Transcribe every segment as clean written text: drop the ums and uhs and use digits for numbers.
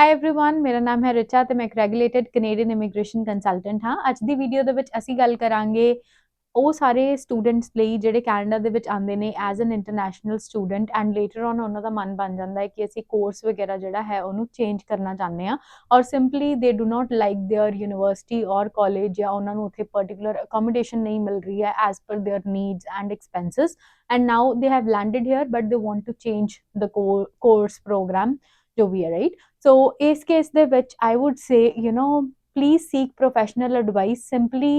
Hi everyone, मेरा नाम है रिचा ਤੇ ਮੈਂ ਇੱਕ ਰੈਗੂਲੇਟਡ ਕੈਨੇਡੀਅਨ ਇਮੀਗ੍ਰੇਸ਼ਨ ਕੰਸਲਟੈਂਟ ਹਾਂ। ਅੱਜ ਦੀ ਵੀਡੀਓ ਦੇ ਵਿੱਚ ਅਸੀਂ ਗੱਲ ਕਰਾਂਗੇ ਉਹ ਸਾਰੇ ਸਟੂਡੈਂਟਸ ਲਈ ਜਿਹੜੇ ਕੈਨੇਡਾ ਦੇ ਵਿੱਚ ਆਉਂਦੇ ਨੇ as an international student and later on ਉਹਨਾਂ ਦਾ ਮਨ ਬਣ ਜਾਂਦਾ ਹੈ ਕਿ ਅਸੀਂ ਕੋਰਸ ਵਗੈਰਾ ਜਿਹੜਾ ਹੈ ਉਹਨੂੰ ਚੇਂਜ ਕਰਨਾ ਚਾਹੁੰਦੇ ਹਾਂ ਔਰ simply they do not like their university ਔਰ ਕਾਲਜ ਜਾਂ ਉਹਨਾਂ ਨੂੰ ਉੱਥੇ ਪਾਰਟਿਕੂਲਰ ਅਕੋਮੋਡੇਸ਼ਨ ਨਹੀਂ ਮਿਲ ਰਹੀ ਹੈ as per their needs and expenses and now they have landed here but they want to change the course program ਜੋ ਵੀ ਹੈ ਰਾਈਟ। So ਇਸ ਕੇਸ ਦੇ ਵਿੱਚ I would say please seek professional advice। simply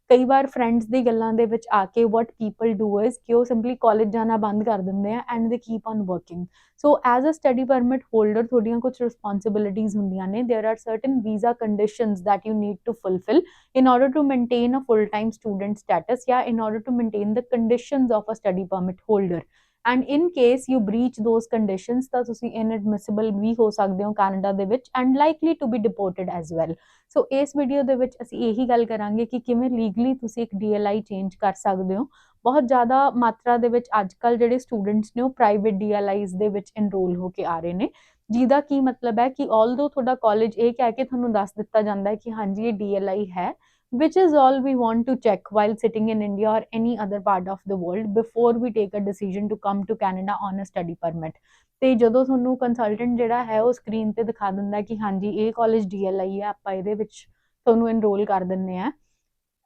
ਕਈ ਵਾਰ friends ਦੀ ਗੱਲਾਂ ਦੇ ਵਿੱਚ ਆ ਕੇ what people do is ਕਿ ਉਹ simply ਕਾਲਜ ਜਾਣਾ ਬੰਦ ਕਰ ਦਿੰਦੇ ਆ and they keep on working। so as a study permit holder ਤੁਹਾਡੀਆਂ ਕੁਝ responsibilities ਹੁੰਦੀਆਂ ਨੇ। there are certain visa conditions that you need to fulfill in order to maintain a full time student status ਜਾਂ in order to maintain the conditions of a study permit holder। and in case you breach those conditions ਤਾਂ ਤੁਸੀਂ inadmissible ਵੀ ਹੋ ਸਕਦੇ ਹੋ Canada ਦੇ ਵਿੱਚ and likely to be deported as well। ਸੋ ਇਸ video ਦੇ ਵਿੱਚ ਅਸੀਂ ਇਹੀ ਗੱਲ ਕਰਾਂਗੇ ਕਿ ਕਿਵੇਂ ਲੀਗਲੀ ਤੁਸੀਂ ਇੱਕ DLI ਚੇਂਜ ਕਰ ਸਕਦੇ ਹੋ। ਬਹੁਤ ਜ਼ਿਆਦਾ ਮਾਤਰਾ ਦੇ ਵਿੱਚ ਅੱਜਕੱਲ ਜਿਹੜੇ ਸਟੂਡੈਂਟਸ ਨੇ ਉਹ ਪ੍ਰਾਈਵੇਟ DLIs ਦੇ ਵਿੱਚ ਐਨਰੋਲ ਹੋ ਕੇ ਆ ਰਹੇ ਨੇ, ਜਿਹਦਾ ਕੀ ਮਤਲਬ ਹੈ ਕਿ ਆਲਦੋ ਤੁਹਾਡਾ ਕਾਲਜ ਇਹ ਕਹਿ ਕੇ ਤੁਹਾਨੂੰ ਦੱਸ ਦਿੱਤਾ ਜਾਂਦਾ ਹੈ ਕਿ ਹਾਂਜੀ ਇਹ DLI ਹੈ, which is all we want to check while sitting in India or any other part of the world before we take a decision to come to Canada on a study permit। ਤੇ ਜਦੋਂ ਤੁਹਾਨੂੰ consultant ਜਿਹੜਾ ਹੈ ਉਹ screen ਤੇ ਦਿਖਾ ਦਿੰਦਾ ਕਿ ਹਾਂਜੀ ਇਹ ਕਾਲਜ DLI ਹੈ, ਆਪਾਂ ਇਹਦੇ ਵਿੱਚ ਤੁਹਾਨੂੰ ਐਨਰੋਲ ਕਰ ਦਿੰਨੇ ਆ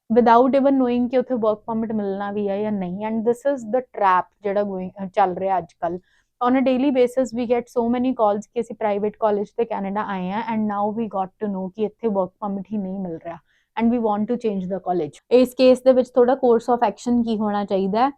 ਵਿਦਆਊਟ ਇਵਨ ਨੋਇੰਗ ਕਿ ਉੱਥੇ ਵਰਕ ਪਰਮਿਟ ਮਿਲਣਾ ਵੀ ਹੈ ਜਾਂ ਨਹੀਂ। And this is the trap ਜਿਹੜਾ ਚੱਲ ਰਿਹਾ ਅੱਜ ਕੱਲ। on a daily basis we get so many calls ਕਿ ਅਸੀਂ ਪ੍ਰਾਈਵੇਟ ਕਾਲਜ ਤੇ ਕੈਨੇਡਾ ਆਏ ਆ and now we got to know ਕਿ ਇੱਥੇ ਵਰਕ ਪਰਮਿਟ ਹੀ ਨਹੀਂ ਮਿਲ ਰਿਹਾ and we want to change the college। ਇਸ ਕੇਸ ਦੇ ਵਿੱਚ ਤੁਹਾਡਾ ਕੋਰਸ ਆਫ ਐਕਸ਼ਨ ਕੀ ਹੋਣਾ ਚਾਹੀਦਾ ਹੈ?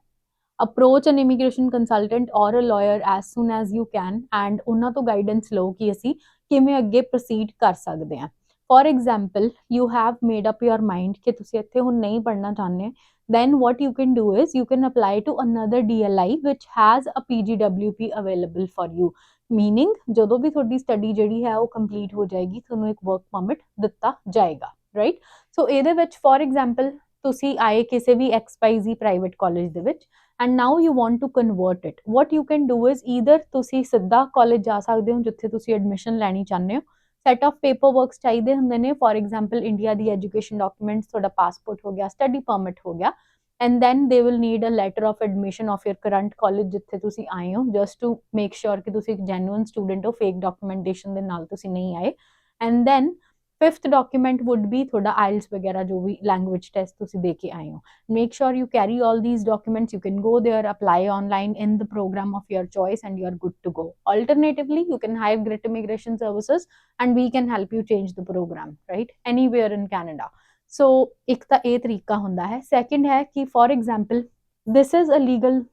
approach an immigration consultant or a lawyer as soon as you can and ਉਹਨਾਂ ਤੋਂ ਗਾਈਡੈਂਸ ਲਓ ਕਿ ਅਸੀਂ ਕਿਵੇਂ ਅੱਗੇ ਪ੍ਰੋਸੀਡ ਕਰ ਸਕਦੇ ਹਾਂ। For example you have made up your mind ਕਿ ਤੁਸੀਂ ਇੱਥੇ ਹੁਣ ਨਹੀਂ ਪੜ੍ਹਨਾ ਚਾਹੁੰਦੇ, then what you can do is you can apply to another DLI which has a PGWP available for you। meaning ਜਦੋਂ ਵੀ ਤੁਹਾਡੀ ਸਟੱਡੀ ਜਿਹੜੀ ਹੈ ਉਹ ਕੰਪਲੀਟ ਹੋ ਜਾਏਗੀ ਤੁਹਾਨੂੰ ਇੱਕ ਵਰਕ ਪਰਮਿਟ ਦਿੱਤਾ ਜਾਏਗਾ, ਰਾਈਟ। ਸੋ ਇਹਦੇ ਵਿੱਚ ਫॉर एग्जांपल ਤੁਸੀਂ ਆਏ ਕਿਸੇ ਵੀ XYZ ਪ੍ਰਾਈਵੇਟ ਕਾਲਜ ਦੇ ਵਿੱਚ and now you want to convert it। what you can do is either ਤੁਸੀਂ ਸਿੱਧਾ ਕਾਲਜ ਜਾ ਸਕਦੇ ਹੋ ਜਿੱਥੇ ਤੁਸੀਂ ਐਡਮਿਸ਼ਨ ਲੈਣੀ ਚਾਹੁੰਦੇ ਹੋ। ਸੈਟ ਆਫ ਪੇਪਰ ਵਰਕਸ ਚਾਹੀਦੇ ਹੁੰਦੇ ਨੇ, for example India the education documents, ਤੁਹਾਡਾ ਪਾਸਪੋਰਟ ਹੋ ਗਿਆ, ਸਟੱਡੀ ਪਰਮਿਟ ਹੋ ਗਿਆ and then they will need a letter of admission of your current college ਜਿੱਥੇ ਤੁਸੀਂ ਆਏ ਹੋ just to make sure ਕਿ ਤੁਸੀਂ ਇੱਕ genuine student ਹੋ, fake documentation ਦੇ ਨਾਲ ਤੁਸੀਂ ਨਹੀਂ ਆਏ। and then fifth document would be ਤੁਹਾਡਾ IELTS ਵਗੈਰਾ ਜੋ ਵੀ language test ਤੁਸੀਂ ਦੇ ਕੇ ਆਏ ਹੋ। make sure you carry all these documents। you can go there, apply online in the program of your choice and you are good to go। alternatively you can hire Grit Immigration Services and we can help you change the program, right, anywhere in Canada। so ਇੱਕ ਤਾਂ ਇਹ ਤਰੀਕਾ ਹੁੰਦਾ ਹੈ। second ਹੈ ਕਿ for example this is a legal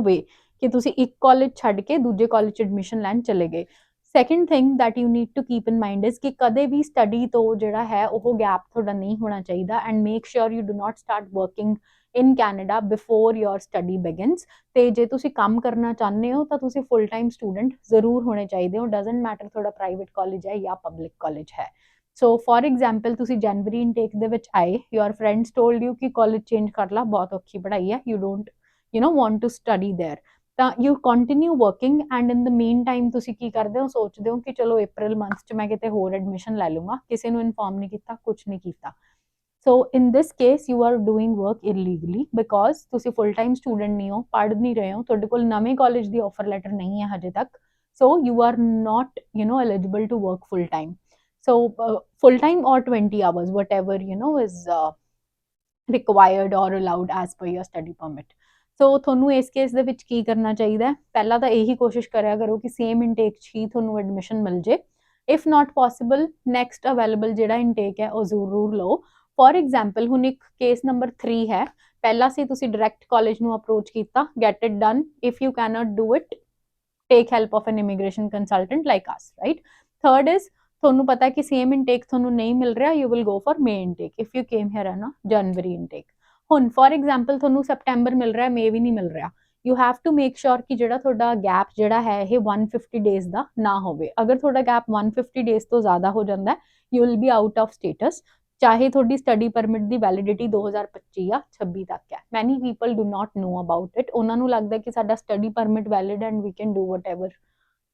way ਕਿ ਤੁਸੀਂ ਇੱਕ ਕਾਲਜ ਛੱਡ ਕੇ ਦੂਜੇ ਕਾਲਜ 'ਚ ਐਡਮਿਸ਼ਨ ਲੈਣ ਚਲੇ ਗਏ। Second thing that you need to keep in mind is ਕਿ ਕਦੇ ਵੀ ਸਟੱਡੀ ਤੋਂ ਜਿਹੜਾ ਹੈ ਉਹ ਗੈਪ ਤੁਹਾਡਾ ਨਹੀਂ ਹੋਣਾ ਚਾਹੀਦਾ and make sure you do not start working in Canada before your study begins. ਤੇ ਜੇ ਤੁਸੀਂ ਕੰਮ ਕਰਨਾ ਚਾਹੁੰਦੇ ਹੋ ਤਾਂ ਤੁਸੀਂ ਫੁੱਲ ਟਾਈਮ ਸਟੂਡੈਂਟ ਜ਼ਰੂਰ ਹੋਣੇ ਚਾਹੀਦੇ ਹੋ, ਡਜ਼ਨਟ ਮੈਟਰ ਤੁਹਾਡਾ ਪ੍ਰਾਈਵੇਟ ਕਾਲਜ ਹੈ ਜਾਂ ਪਬਲਿਕ ਕਾਲਜ ਹੈ। ਸੋ ਫॉर एग्जांपल ਤੁਸੀਂ ਜਨਵਰੀ ਇਨਟੇਕ ਦੇ ਵਿੱਚ ਆਏ, ਯੋਰ ਫਰੈਂਡਸ ਟੋਲਡ ਯੂ ਕਿ ਕਾਲਜ ਚੇਂਜ ਕਰ ਲਾ, ਬਹੁਤ ਔਖੀ ਪੜ੍ਹਾਈ ਹੈ, you don't want to study there. ਤਾਂ you continue working and in the meantime ਤੁਸੀਂ ਕੀ ਕਰਦੇ ਹੋ, ਸੋਚਦੇ ਹੋ ਕਿ ਚਲੋ ਅਪ੍ਰੈਲ ਮੰਥ 'ਚ ਮੈਂ ਕਿਤੇ ਹੋਰ ਐਡਮਿਸ਼ਨ ਲੈ ਲੂੰਗਾ, ਕਿਸੇ ਨੂੰ ਇਨਫੋਰਮ ਨਹੀਂ ਕੀਤਾ, ਕੁਛ ਨਹੀਂ ਕੀਤਾ। So in this case you are doing work illegally because ਤੁਸੀਂ ਫੁੱਲ ਟਾਈਮ ਸਟੂਡੈਂਟ ਨਹੀਂ ਹੋ, ਪੜ੍ਹ ਨਹੀਂ ਰਹੇ ਹੋ, ਤੁਹਾਡੇ ਕੋਲ ਨਵੇਂ ਕਾਲਜ ਦੀ ਆਫਰ ਲੈਟਰ ਨਹੀਂ ਹੈ ਹਜੇ ਤੱਕ। So you are not eligible to work full time। so full time or 20 hours whatever is required or allowed as per your study permit। ਸੋ ਤੁਹਾਨੂੰ ਇਸ ਕੇਸ ਦੇ ਵਿੱਚ ਕੀ ਕਰਨਾ ਚਾਹੀਦਾ ਹੈ? ਪਹਿਲਾਂ ਤਾਂ ਇਹੀ ਕੋਸ਼ਿਸ਼ ਕਰਿਆ ਕਰੋ ਕਿ ਸੇਮ ਇਨਟੇਕ 'ਚ ਹੀ ਤੁਹਾਨੂੰ ਐਡਮਿਸ਼ਨ ਮਿਲ ਜੇ। If not possible next available ਜਿਹੜਾ ਇਨਟੇਕ ਹੈ ਉਹ ਜ਼ਰੂਰ ਲਓ। ਫॉर एग्जांपल ਹੁਣ ਇੱਕ ਕੇਸ ਨੰਬਰ 3 ਹੈ, ਪਹਿਲਾਂ ਸੀ ਤੁਸੀਂ ਡਾਇਰੈਕਟ ਕਾਲਜ ਨੂੰ ਅਪਰੋਚ ਕੀਤਾ, get it done. If you cannot do it take help of an immigration consultant like us, right. Third is ਤੁਹਾਨੂੰ ਪਤਾ ਕਿ ਸੇਮ ਇਨਟੇਕ ਤੁਹਾਨੂੰ ਨਹੀਂ ਮਿਲ ਰਿਹਾ, you will go for May intake if you came here ਨਾ January intake. ਹੁਣ for example ਤੁਹਾਨੂੰ ਸੈਪਟੈਂਬਰ ਮਿਲ ਰਿਹਾ, ਮੇ ਵੀ ਨਹੀਂ ਮਿਲ ਰਿਹਾ, you have to make sure ਕਿ ਜਿਹੜਾ ਤੁਹਾਡਾ ਗੈਪ ਜਿਹੜਾ ਹੈ ਇਹ 150 ਡੇਜ਼ ਦਾ ਨਾ ਹੋਵੇ। ਅਗਰ ਤੁਹਾਡਾ ਗੈਪ 150 ਡੇਜ਼ ਤੋਂ ਜ਼ਿਆਦਾ ਹੋ ਜਾਂਦਾ you will be out of status, ਚਾਹੇ ਤੁਹਾਡੀ ਸਟੱਡੀ ਪਰਮਿਟ ਦੀ ਵੈਲਿਡਿਟੀ 2025 ਜਾਂ 26 ਤੱਕ ਹੈ। Many people do not know about it. ਉਹਨਾਂ ਨੂੰ ਲੱਗਦਾ ਕਿ ਸਾਡਾ study permit valid and we can do whatever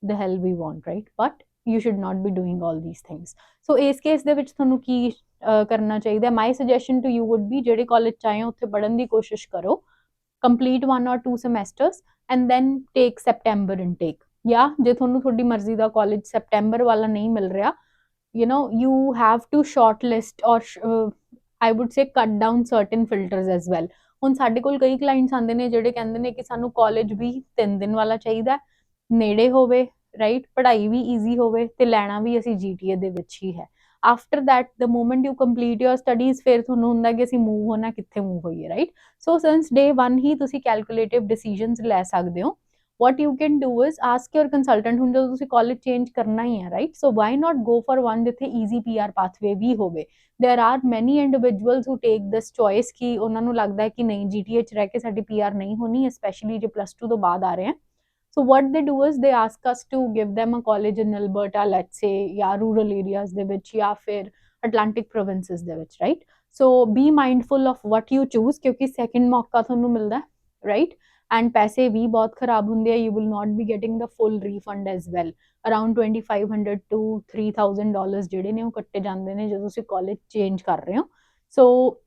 the hell we want, right? but you should not be doing all these things. So ਇਸ case ਦੇ ਵਿੱਚ ਤੁਹਾਨੂੰ ਕੀ ਕਰਨਾ ਚਾਹੀਦਾ? My suggestion to you would be ਜਿਹੜੇ ਕਾਲਜ ਚਾਹੇ ਉੱਥੇ ਪੜ੍ਹਨ ਦੀ ਕੋਸ਼ਿਸ਼ ਕਰੋ, complete 1 or 2 semesters and then take September intake. ਜਾਂ ਜੇ ਤੁਹਾਨੂੰ ਤੁਹਾਡੀ ਮਰਜ਼ੀ ਦਾ ਕਾਲਜ ਸੈਪਟੈਂਬਰ ਵਾਲਾ ਨਹੀਂ ਮਿਲ ਰਿਹਾ, you have to shortlist or I would say cut down certain filters as well. ਹੁਣ ਸਾਡੇ ਕੋਲ ਕਈ ਕਲਾਇੰਟਸ ਆਉਂਦੇ ਨੇ ਜਿਹੜੇ ਕਹਿੰਦੇ ਨੇ ਕਿ ਸਾਨੂੰ ਕਾਲਜ ਵੀ 3 ਦਿਨ ਵਾਲਾ ਚਾਹੀਦਾ, ਨੇੜੇ ਹੋਵੇ, ਰਾਈਟ, ਪੜ੍ਹਾਈ ਵੀ ਈਜ਼ੀ ਹੋਵੇ ਤੇ ਲੈਣਾ ਵੀ ਅਸੀਂ GTA ਦੇ ਵਿੱਚ ਹੀ ਹੈ। After that the moment you complete your studies, ਫਿਰ ਤੁਹਾਨੂੰ ਹੁੰਦਾ ਕਿ ਅਸੀਂ ਮੂਵ ਹੋਣਾ, ਕਿੱਥੇ ਮੂਵ ਹੋਈਏ, ਰਾਈਟ। ਸੋ ਸਿੰਸ ਡੇ 1 ਹੀ ਤੁਸੀਂ ਕੈਲਕੂਲੇਟਿਵ ਡਿਸੀਜਨਸ ਲੈ ਸਕਦੇ ਹੋ। what you can do is ask your consultant, ਹੁਣ ਜਦੋਂ ਤੁਸੀਂ ਕਾਲਜ ਚੇਂਜ ਕਰਨਾ ਹੀ ਹੈ, right, so why not go for one ਜਿੱਥੇ ਈਜ਼ੀ PR ਪਾਥਵੇ ਵੀ ਹੋਵੇ। there are many individuals who take this choice ਕਿ ਉਹਨਾਂ ਨੂੰ ਲੱਗਦਾ ਹੈ ਕਿ ਨਹੀਂ GTA 'ਚ ਰਹਿ ਕੇ ਸਾਡੀ PR ਨਹੀਂ ਹੋਣੀ, especially ਜੇ +2 ਤੋਂ ਬਾਅਦ ਆ ਰਹੇ ਹੈ। So what they do is they ask us to give them a college in Alberta, let's say, ਜਾਂ rural areas ਦੇ ਵਿੱਚ ਜਾਂ ਫਿਰ Atlantic provinces ਦੇ ਵਿੱਚ, right? So be mindful of what you choose ਕਿਉਂਕਿ second ਮੌਕਾ ਤੁਹਾਨੂੰ ਮਿਲਦਾ, right? And ਪੈਸੇ ਵੀ ਬਹੁਤ ਖਰਾਬ ਹੁੰਦੇ ਆ, you will not be getting the full refund as well. Around $2,500 to $3,000 ਜਿਹੜੇ ਨੇ ਉਹ ਕੱਟੇ ਜਾਂਦੇ ਨੇ ਜਦੋਂ ਤੁਸੀਂ ਕਾਲਜ ਚੇਂਜ ਕਰ ਰਹੇ ਹੋ। ਸੋ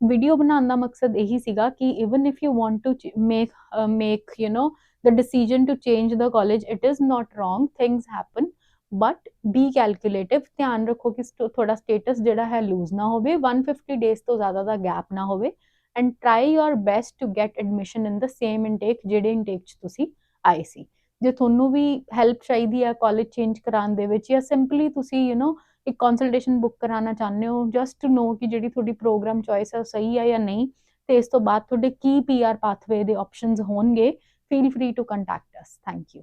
ਵੀਡੀਓ ਬਣਾਉਣ ਦਾ ਮਕਸਦ ਇਹੀ ਸੀਗਾ ਕਿ even if you want to make the decision to change the college, it is not wrong, things happen, but be calculative। ਧਿਆਨ ਰੱਖੋ ਕਿ ਤੁਹਾਡਾ ਸਟੇਟਸ ਜਿਹੜਾ ਹੈ ਲੂਜ਼ ਨਾ ਹੋਵੇ, 150 ਡੇਜ਼ ਤੋਂ ਜ਼ਿਆਦਾ ਦਾ ਗੈਪ ਨਾ ਹੋਵੇ, and try your best to get admission in the same intake ਜਿਹੜੇ intake 'ਚ ਤੁਸੀਂ ਆਏ ਸੀ। ਜੇ ਤੁਹਾਨੂੰ ਵੀ ਹੈਲਪ ਚਾਹੀਦੀ ਹੈ ਕਾਲਜ ਚੇਂਜ ਕਰਾਉਣ ਦੇ ਵਿੱਚ, ਜਾਂ ਸਿੰਪਲੀ ਤੁਸੀਂ ਇੱਕ ਕੰਸਲਟੇਸ਼ਨ ਬੁੱਕ ਕਰਾਉਣਾ ਚਾਹੁੰਦੇ ਹੋ ਜਸਟ ਟੂ ਨੋ ਕਿ ਜਿਹੜੀ ਤੁਹਾਡੀ ਪ੍ਰੋਗਰਾਮ ਚੋਇਸ ਹੈ ਸਹੀ ਹੈ ਜਾਂ ਨਹੀਂ, ਤੇ ਇਸ ਤੋਂ ਬਾਅਦ ਤੁਹਾਡੇ ਕੀ PR ਪਾਥਵੇ ਦੇ ਆਪਸ਼ਨਸ ਹੋਣਗੇ, feel free to contact us. Thank you.